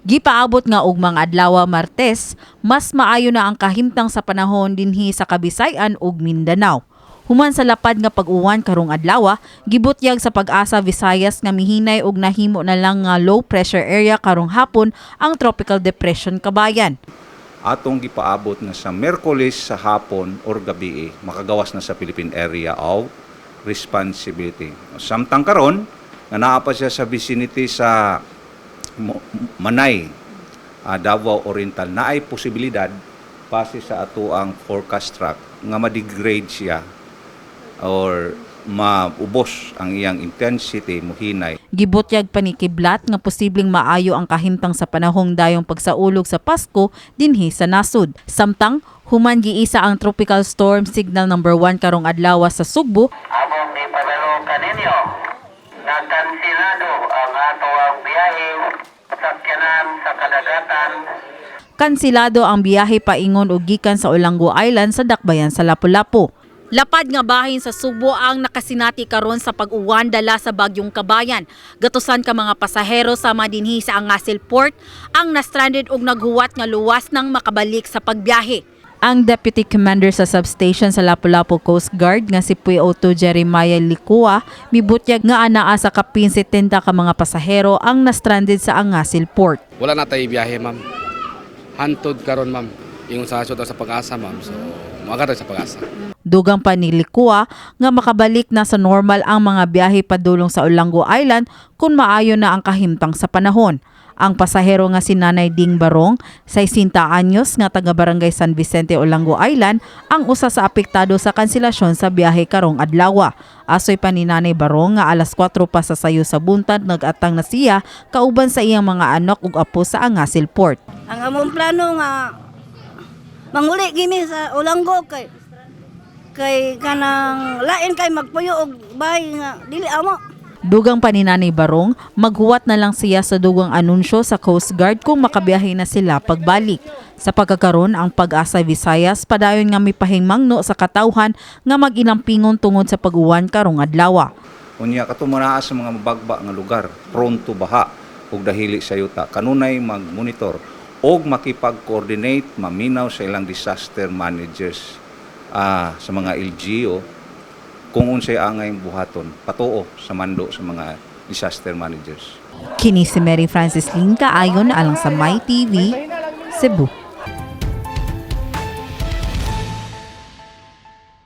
Gipaabot nga og mga adlaw Martes, mas maayo na ang kahimtang sa panahon dinhi sa Kabisayan ug Mindanao. Human sa lapad nga pag-uwan karong adlaw, gibutyag sa Pag-asa Visayas nga mihinay og nahimo na lang nga low pressure area karong hapon ang tropical depression kabayan. Atong gipaabot na sa Miyerkules sa hapon or gabi makagawas na sa Philippine Area of Responsibility. Samtang karon nga naa pa siya sa vicinity sa Manay, Davao Oriental, na ay posibilidad base sa ato ang forecast track nga ma-degrade siya or maubos ang iyang intensity muhinay. Gibutyag panikiblat nga posibleng maayo ang kahimtang sa panahong dayong pagsaulog sa Pasko dinhi sa nasud. Samtang human giisa ang tropical storm signal number 1 karong adlaw sa Sugbo. Among ni padalo kaninyo, nakansilado ang ato ang biyahe sakyanan sa kadagatan. Kansilado ang biyahe paingon og gikan sa Olanggo Island sa dakbayan sa Lapu-Lapu. Lapad nga bahin sa Sugbo ang nakasinati karon sa pag-uwan dala sa bagyong Kabayan. Gatusan ka mga pasahero sa dinhi sa Angasil Port ang na-stranded og naghuwat nga luwas nang makabalik sa pagbiyahe. Ang Deputy Commander sa Substation sa Lapu-Lapu Coast Guard nga si PO2 Jeremiah Likua mibutyag nga anaa sa kapin 70 ka mga pasahero ang na-stranded sa Angasil Port. Wala na tayo biyahe, ma'am. Hantod karon, ma'am. Yung sa Pag-asa, ma'am. So, maaga tayo sa Pag-asa. Dugang pa ni Likua nga makabalik na sa normal ang mga biyahe padulong sa Olanggo Island kung maayo na ang kahimtang sa panahon. Ang pasahero nga si Nanay Ding Barong, 60 anyos nga taga-barangay San Vicente, Olanggo Island, ang usa sa apektado sa kanselasyon sa biyahe karong adlaw. Asoy pa ni Nanay Barong nga alas 4 pa sa sayo sa buntag nag-atang na siya kauban sa iyang mga anak ug apo sa Angasil Port. Ang among plano nga manguli gini sa Olanggo kay kanang lain kay magpuyo og bahay nga dili amo. Dugang pa ni Nanay Barong, maghuwat na lang siya sa dugang anunsyo sa Coast Guard kung makabiyahe na sila pagbalik. Sa pagkakaroon, ang Pag-asa Visayas padayon nga may pahingmangno sa katawhan nga mag-inampingon tungod sa pag-uwan karong adlaw. Unya katumanaa sa mga mabagba nga lugar, prone to baha ug dahili sa yuta, kanunay mag-monitor og makipag-coordinate, maminaw sa ilang disaster managers sa mga LGU kung unsay angay buhaton patuo sa mando sa mga disaster managers. Kini si Mary Francis Lin kaayon alang sa My TV, Cebu.